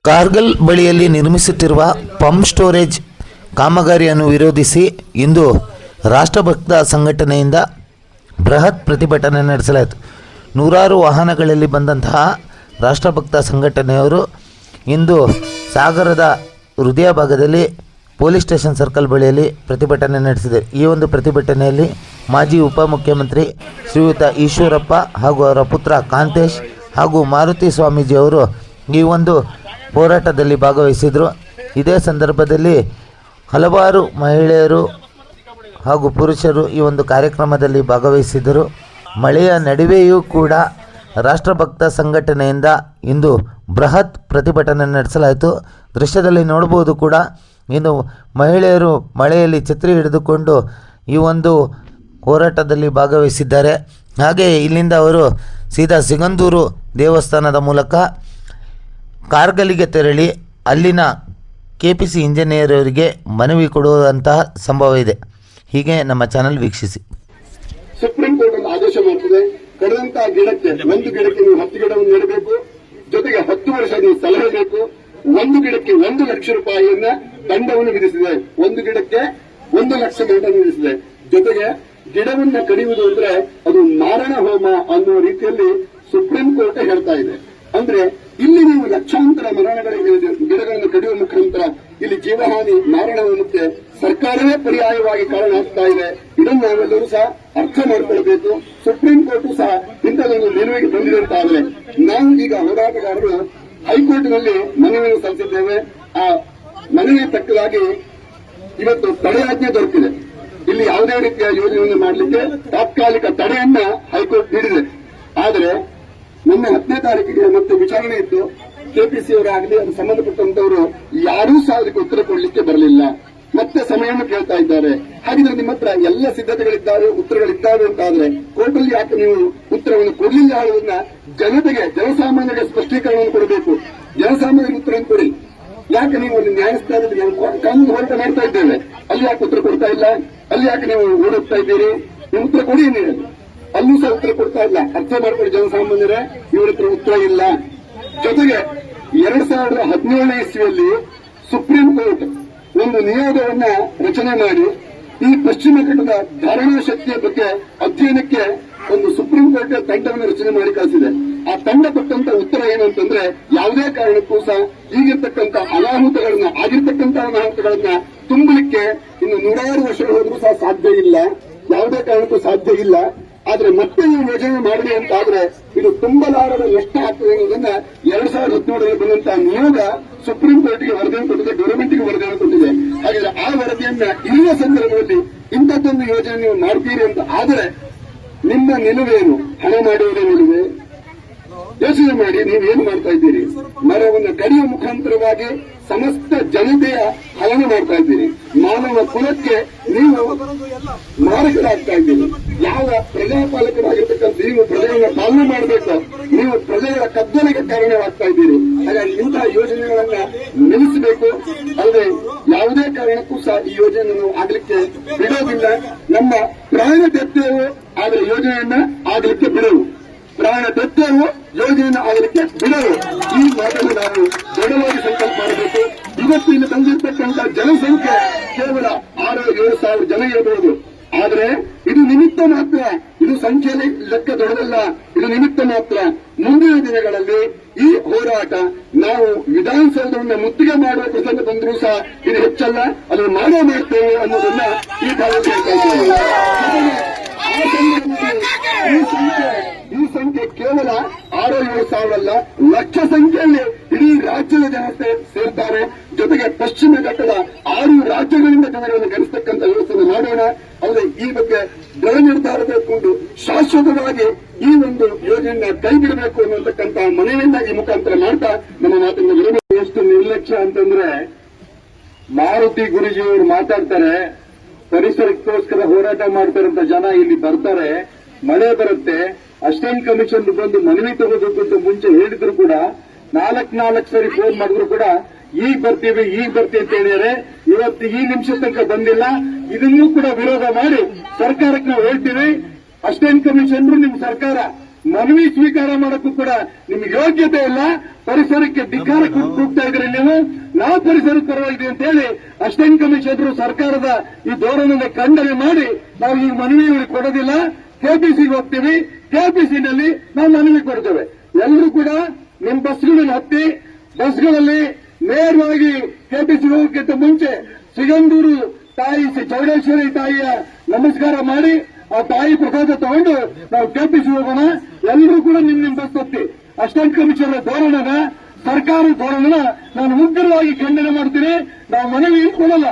ಕಾರ್ಗಿಲ್ ಬಳಿಯಲ್ಲಿ ನಿರ್ಮಿಸುತ್ತಿರುವ pump storage ಕಾಮಗಾರಿಯನ್ನು ವಿರೋಧಿಸಿ ಇಂದು ರಾಷ್ಟ್ರಭಕ್ತ ಸಂಘಟನೆಯಿಂದ ಬೃಹತ್ ಪ್ರತಿಭಟನೆ ನಡೆಸಲಾಯಿತು. ನೂರಾರು ವಾಹನಗಳಲ್ಲಿ ಬಂದಂತಹ ರಾಷ್ಟ್ರಭಕ್ತ ಸಂಘಟನೆಯವರು ಇಂದು ಸಾಗರದ ಹೃದಯ ಭಾಗದಲ್ಲಿ ಪೊಲೀಸ್ ಸ್ಟೇಷನ್ ಸರ್ಕಲ್ ಬಳಿಯಲ್ಲಿ ಪ್ರತಿಭಟನೆ ನಡೆಸಿದೆ. ಈ ಒಂದು ಪ್ರತಿಭಟನೆಯಲ್ಲಿ ಮಾಜಿ ಉಪಮುಖ್ಯಮಂತ್ರಿ ಶ್ರೀಯುತ ಈಶ್ವರಪ್ಪ ಹಾಗೂ ಅವರ ಪುತ್ರ ಕಾಂತೇಶ್ ಹಾಗೂ ಮಾರುತಿ ಸ್ವಾಮೀಜಿಯವರು ಈ ಒಂದು ಹೋರಾಟದಲ್ಲಿ ಭಾಗವಹಿಸಿದರು. ಇದೇ ಸಂದರ್ಭದಲ್ಲಿ ಹಲವಾರು ಮಹಿಳೆಯರು ಹಾಗೂ ಪುರುಷರು ಈ ಒಂದು ಕಾರ್ಯಕ್ರಮದಲ್ಲಿ ಭಾಗವಹಿಸಿದರು. ಮಳೆಯ ನಡುವೆಯೂ ಕೂಡ ರಾಷ್ಟ್ರಭಕ್ತ ಸಂಘಟನೆಯಿಂದ ಇಂದು ಬೃಹತ್ ಪ್ರತಿಭಟನೆ ನಡೆಸಲಾಯಿತು. ದೃಶ್ಯದಲ್ಲಿ ನೋಡಬಹುದು ಕೂಡ ಇನ್ನು ಮಹಿಳೆಯರು ಮಳೆಯಲ್ಲಿ ಛತ್ರಿ ಹಿಡಿದುಕೊಂಡು ಈ ಒಂದು ಹೋರಾಟದಲ್ಲಿ ಭಾಗವಹಿಸಿದ್ದಾರೆ. ಹಾಗೆಯೇ ಇಲ್ಲಿಂದ ಅವರು ಸೀದಾ ಸಿಗಂದೂರು ದೇವಸ್ಥಾನದ ಮೂಲಕ ಕಾರ್ಗಲಿಗೆ ತೆರಳಿ ಅಲ್ಲಿನ KPC ಇಂಜಿನಿಯರ್ ಅವರಿಗೆ ಮನವಿ ಕೊಡುವಂತಹ ಸಂಭವ ಇದೆ. ಹೀಗೆ ನಮ್ಮ ಚಾನೆಲ್ ವೀಕ್ಷಿಸಿ. ಸುಪ್ರೀಂ ಕೋರ್ಟ್ ಒಂದು ಆದೇಶ ಮಾಡ್ತದೆ, ಕಡಿದಂತಹ ಗಿಡಕ್ಕೆ ಒಂದು ಗಿಡಕ್ಕೆ ನೀವು 10 ಗಿಡವನ್ನು ನೆಡಬೇಕು, ಜೊತೆಗೆ 10 ವರ್ಷ ನೀವು ಸಲಹೆ ಬೇಕು. ಒಂದು ಗಿಡಕ್ಕೆ 1 ಲಕ್ಷ ರೂಪಾಯಿಯನ್ನ ದಂಡವನ್ನು ವಿಧಿಸಿದೆ. ಒಂದು ಗಿಡಕ್ಕೆ 1 ಲಕ್ಷ ದಂಡವನ್ನು ವಿಧಿಸಿದೆ. ಜೊತೆಗೆ ಗಿಡವನ್ನ ಕಡಿಯುವುದು ಅಂದ್ರೆ ಅದು ಮಾರಣ ಹೋಮ ಅನ್ನುವ ರೀತಿಯಲ್ಲಿ ಸುಪ್ರೀಂ ಕೋರ್ಟ್ ಹೇಳ್ತಾ ಇದೆ. ಅಂದ್ರೆ ಇಲ್ಲಿ ನೀವು ಲಕ್ಷಾಂತರ ಗಿಡಗಳನ್ನು ಕಡಿಯುವ ಮುಖಾಂತರ ಇಲ್ಲಿ ಜೀವಹಾನಿ ಮಾರಣ ಹೋಮಕ್ಕೆ ಸರ್ಕಾರವೇ ಪರ್ಯಾಯವಾಗಿ ಕಾರಣ ಆಗ್ತಾ ಇದೆ. ಇದನ್ನು ನಾವೆಲ್ಲರೂ ಸಹ ಅರ್ಥ ಮಾಡಿಕೊಳ್ಬೇಕು. ಸುಪ್ರೀಂ ಕೋರ್ಟ್ ಸಹ ಇಂಥದೊಂದು ನಿಲುವಿಗೆ ಬಂದಿದೆ ಅಂತ ಆದ್ರೆ ನಾವು ಈಗ ಹೋರಾಟಗಾರರು ಹೈಕೋರ್ಟ್ನಲ್ಲಿ ಮನವಿಯನ್ನು ಸಲ್ಲಿಸಿದ್ದೇವೆ. ಆ ಮನವಿಗೆ ತಕ್ಕದಾಗಿ ಇವತ್ತು ತಡೆಯಾಜ್ಞೆ ದೊರಕಿದೆ. ಇಲ್ಲಿ ಯಾವುದೇ ರೀತಿಯ ಯೋಜನೆಯನ್ನು ಮಾಡಲಿಕ್ಕೆ ತಾತ್ಕಾಲಿಕ ತಡೆಯನ್ನ ಹೈಕೋರ್ಟ್ ನೀಡಿದೆ. ಆದರೆ ಮೊನ್ನೆ 10ನೇ ತಾರೀಕಿಗೆ ಮತ್ತೆ ವಿಚಾರಣೆ ಇತ್ತು. KPC ಅವರಾಗಲಿ ಅದು ಸಂಬಂಧಪಟ್ಟಂತವರು ಯಾರೂ ಸಹ ಅದಕ್ಕೆ ಉತ್ತರ ಕೊಡಲಿಕ್ಕೆ ಬರಲಿಲ್ಲ. ಮತ್ತೆ ಸಮಯವನ್ನು ಕೇಳ್ತಾ ಇದ್ದಾರೆ. ಹಾಗಿದ್ರೆ ನಿಮ್ಮ ಹತ್ರ ಎಲ್ಲ ಸಿದ್ಧತೆಗಳಿದ್ದಾವೆ, ಉತ್ತರಗಳಿದ್ದಾವೆ ಅಂತ ಆದ್ರೆ ಕೋರ್ಟಲ್ಲಿ ಯಾಕೆ ನೀವು ಉತ್ತರವನ್ನು ಕೊಡಲಿಲ್ಲ ಅನ್ನೋದನ್ನ ಜನತೆಗೆ, ಜನಸಾಮಾನ್ಯರಿಗೆ ಸ್ಪಷ್ಟೀಕರಣವನ್ನು ಕೊಡಬೇಕು. ಜನಸಾಮಾನ್ಯರಿಗೆ ಉತ್ತರವನ್ನು ಕೊಡಿ. ಯಾಕೆ ನೀವು ಅಲ್ಲಿ ನ್ಯಾಯಸ್ಥಾನದಲ್ಲಿ ನಾವು ಕಾನೂನು ಹೋರಾಟ ಮಾಡ್ತಾ ಇದ್ದೇವೆ, ಅಲ್ಲಿ ಯಾಕೆ ಉತ್ತರ ಕೊಡ್ತಾ ಇಲ್ಲ? ಅಲ್ಲಿ ಯಾಕೆ ನೀವು ಓಡುತ್ತಾ ಇದ್ದೀರಿ? ನೀವು ಉತ್ತರ ಕೊಡಿ ನೀವು. ಅಲ್ಲೂ ಸಹ ಉತ್ತರ ಕೊಡ್ತಾ ಇಲ್ಲ. ಅರ್ಥ ಮಾಡ್ಕೊಳ್ಳಿ ಜನಸಾಮಾನ್ಯರೇ, ಇವರ ಹತ್ರ ಉತ್ತರ ಇಲ್ಲ. ಜೊತೆಗೆ 2017ನೇ ಇಸ್ವಿಯಲ್ಲಿ ಸುಪ್ರೀಂ ಕೋರ್ಟ್ ಒಂದು ನಿಯೋಗವನ್ನ ರಚನೆ ಮಾಡಿ ಈ ಪಶ್ಚಿಮ ಘಟ್ಟದ ಧಾರಣಾ ಶಕ್ತಿಯ ಬಗ್ಗೆ ಅಧ್ಯಯನಕ್ಕೆ ಒಂದು ಸುಪ್ರೀಂ ಕೋರ್ಟ್ ತಂಡವನ್ನು ರಚನೆ ಮಾಡಿ ಕಳಿಸಿದೆ. ಆ ತಂಡ ಕೊಟ್ಟಂತ ಉತ್ತರ ಏನು ಅಂತಂದ್ರೆ ಯಾವುದೇ ಕಾರಣಕ್ಕೂ ಸಹ ಆಗಿರ್ತಕ್ಕಂಥ ಅನಾಹುತಗಳನ್ನ ತುಂಬಲಿಕ್ಕೆ ಇನ್ನು 100 ವರ್ಷಗಳು ಹೋದ್ರೂ ಸಹ ಸಾಧ್ಯ ಇಲ್ಲ, ಯಾವುದೇ ಕಾರಣಕ್ಕೂ ಸಾಧ್ಯ ಇಲ್ಲ. ಆದ್ರೆ ಮತ್ತೆ ಈ ಯೋಜನೆ ಮಾಡಲಿ ಅಂತ ಆದ್ರೆ ಇದು ತುಂಬಲಾರದ ನಷ್ಟ ಆಗ್ತದೆ ಅನ್ನೋದನ್ನ 2017ರಲ್ಲಿ ಬಂದಂತಹ ನಿಯೋಗ ಸುಪ್ರೀಂ ಕೋರ್ಟ್ಗೆ ವರದಿಯನ್ನು ಕೊಟ್ಟಿದೆ, ಗವರ್ಮೆಂಟ್ಗೆ ವರದಿಯನ್ನು ಕೊಟ್ಟಿದೆ. ಹಾಗಾದ್ರೆ ಆ ವರದಿಯನ್ನ ಇರುವ ಸಂದರ್ಭದಲ್ಲಿ ಇಂಥದ್ದೊಂದು ಯೋಜನೆ ನೀವು ಮಾಡ್ತೀರಿ ಅಂತ ಆದರೆ ನಿಮ್ಮ ನಿಲುವೇನು? ಹಣ ಮಾಡುವುದೇ ನಿಲುವೆ? ಯೋಚನೆ ಮಾಡಿ, ನೀವೇನು ಮಾಡ್ತಾ ಇದ್ದೀರಿ? ಮರವನ್ನು ಕಡಿಯುವ ಮುಖಾಂತರವಾಗಿ ಸಮಸ್ತ ಜನತೆಯ ಹಲನೆ ಮಾಡ್ತಾ ಇದ್ದೀರಿ. ಮಾನವ ಕುಲಕ್ಕೆ ನೀವು ಮಾರಕರಾಗ್ತಾ ಇದ್ದೀರಿ. ಯಾವ ಪ್ರಜಾಪಾಲಕರಾಗಿರ್ತಕ್ಕಂಥ ನೀವು ಪ್ರಜೆಗಳನ್ನ ಪಾಲನೆ ಮಾಡಬೇಕು, ನೀವು ಪ್ರಜೆಗಳ ಕದ್ದಲಿಗೆ ಕಾರಣವಾಗ್ತಾ ಇದ್ದೀರಿ. ಹಾಗಾಗಿ ಇಂತಹ ಯೋಜನೆಗಳನ್ನ ನಿಲ್ಲಿಸಬೇಕು. ಅಲ್ಲದೆ ಯಾವುದೇ ಕಾರಣಕ್ಕೂ ಸಹ ಈ ಯೋಜನೆ ನಾವು ಆಗ್ಲಿಕ್ಕೆ ಬಿಡೋದಿಲ್ಲ. ನಮ್ಮ ಪ್ರಾಣ ತೆತ್ತೇವು ಆದ್ರೆ ಯೋಜನೆಯನ್ನ ಆಗ್ಲಿಕ್ಕೆ ಬಿಡವು, ಪ್ರಾಣ ತೆತ್ತೇವು ಯೋಜನೆಯನ್ನು ಆಗಲಿಕ್ಕೆ ಬಿಡವು. ಈ ಮಾತನ್ನು ನಾವು ದೃಢವಾಗಿ ಸಂಕಲ್ಪ ಮಾಡಬೇಕು. ಇವತ್ತು ಇಲ್ಲಿ ತಂದಿರತಕ್ಕಂಥ ಜನಸಂಖ್ಯೆ ಕೇವಲ 6-7 ಸಾವಿರ ಜನ ಇರಬಹುದು. ಆದರೆ ಇದು ನಿಮಿತ್ತ ಮಾತ್ರ. ಇದು ಸಂಖ್ಯೆಯಲ್ಲಿ ಲೆಕ್ಕ ದೊಡ್ಡದಲ್ಲ, ಇದು ನಿಮಿತ್ತ ಮಾತ್ರ. ಮುಂದಿನ ದಿನಗಳಲ್ಲಿ ಈ ಹೋರಾಟ ನಾವು ವಿಧಾನಸೌಧವನ್ನು ಮುತ್ತಿಗೆ ಮಾಡುವ ಪ್ರಸಂಗ ಬಂದರೂ ಸಹ ಇದು ಹೆಚ್ಚಲ್ಲ, ಅದನ್ನು ಮಾಡ್ತೇವೆ ಅನ್ನೋದನ್ನ ಈ ಕಾಲದಲ್ಲಿ ಹೇಳ್ತಾ ಇದ್ದೇವೆ. ಈ ಸಂಖ್ಯೆ ಕೇವಲ 6-7 ಸಾವಿರ ಅಲ್ಲ, ಲಕ್ಷ ಸಂಖ್ಯೆಯಲ್ಲಿ ಇಡೀ ರಾಜ್ಯದ ಜನ ಸೇರ್ತಾರೆ. ಜೊತೆಗೆ ಪಶ್ಚಿಮ ಘಟ್ಟದ 6 ರಾಜ್ಯಗಳಿಂದ ಜನಗಳನ್ನು ಗಣಿಸತಕ್ಕಂಥ ವ್ಯವಸ್ಥೆಯನ್ನು ಮಾಡೋಣ. ಆದರೆ ಈ ಬಗ್ಗೆ ದೃಢ ನಿರ್ಧಾರ ತೆಗೆದುಕೊಂಡು ಶಾಶ್ವತವಾಗಿ ಈ ಒಂದು ಯೋಜನೆಯನ್ನ ಕೈ ಬಿಡಬೇಕು ಅನ್ನತಕ್ಕಂಥ ಮನವಿಯನ್ನ ಈ ಮುಖಾಂತರ ಮಾಡ್ತಾ ನಮ್ಮ ಮಾತನ್ನು ವಿರಮಿಸಿ. ಎಷ್ಟು ನಿರ್ಲಕ್ಷ್ಯ ಅಂತಂದ್ರೆ, ಮಾರುತಿ ಗುರೂಜಿಯವರು ಮಾತಾಡ್ತಾರೆ, ಪರಿಸರಕ್ಕೋಸ್ಕರ ಹೋರಾಟ ಮಾಡ್ತಾರಂತ ಜನ ಇಲ್ಲಿ ಬರ್ತಾರೆ, ಮಳೆ ಬರುತ್ತೆ, ಅಸಿಸ್ಟೆಂಟ್ ಕಮಿಷನ್ ಬಂದು ಮನವಿ ತಗೋಬೇಕಂತ ಮುಂಚೆ ಹೇಳಿದ್ರು ಕೂಡ 4 ಸರಿ ಫೋನ್ ಮಾಡಿದ್ರು ಕೂಡ ಈಗ ಬರ್ತೀವಿ ಅಂತ ಹೇಳಿದರೆ ಇವತ್ತು ಈ ನಿಮಿಷ ತನಕ ಬಂದಿಲ್ಲ. ಇದನ್ನೂ ಕೂಡ ವಿರೋಧ ಮಾಡಿ ಸರ್ಕಾರಕ್ಕೆ ನಾವು ಹೇಳ್ತೀವಿ, ಅಸಿಸ್ಟೆಂಟ್ ಕಮಿಷನರ್ ನಿಮ್ ಸರ್ಕಾರ ಮನವಿ ಸ್ವೀಕಾರ ಮಾಡಕ್ಕೂ ಕೂಡ ನಿಮ್ಗೆ ಯೋಗ್ಯತೆ ಇಲ್ಲ. ಪರಿಸರಕ್ಕೆ ಧಿಕ್ಕಾರ ಕೂಗ್ತಾ ಇದ್ರಿ ನೀವು. ನಾವು ಪರಿಸರದ ಪರವಾಗಿದೆ ಅಂತ ಹೇಳಿ ಅಸಿಸ್ಟೆಂಟ್ ಕಮಿಷನರ್ ಸರ್ಕಾರದ ಈ ಧೋರಣೆಯನ್ನು ಖಂಡನೆ ಮಾಡಿ ನಾವು ಈ ಮನವಿ ಕೊಡೋದಿಲ್ಲ. ಕೆಪಿಸಿಗೆ ಹೋಗ್ತೀವಿ, ಕೆಪಿಸಿನಲ್ಲಿ ನಾವು ಮನವಿ ಕೊಡ್ತೇವೆ. ಎಲ್ಲರೂ ಕೂಡ ನಿಮ್ ಬಸ್ಗಳಲ್ಲಿ ಹತ್ತಿ, ಬಸ್ಗಳಲ್ಲಿ ನೇರವಾಗಿ ಕೆಪಿಸಿಗೆ ಹೋಗೋಕ್ಕಿಂತ ಮುಂಚೆ ಸಿಗಂದೂರು ತಾಯಿ ಚೌಡೇಶ್ವರಿ ತಾಯಿಯ ನಮಸ್ಕಾರ ಮಾಡಿ ಆ ತಾಯಿ ಪ್ರಸಾದ ತಗೊಂಡು ನಾವು ಕೆಪಿಸಿ ಹೋಗೋಣ. ಎಲ್ಲರೂ ಕೂಡ ನಿಮ್ ಬಸ್ ಹತ್ತಿ. ಅಸಿಸ್ಟೆಂಟ್ ಕಮಿಷನರ್ ಧೋರಣೆನ, ಸರ್ಕಾರದ ಧೋರಣೆನ ನಾನು ಉಗ್ರವಾಗಿ ಖಂಡನೆ ಮಾಡ್ತೀನಿ. ನಾವು ಮನವಿ ಕೊಡಲ್ಲ.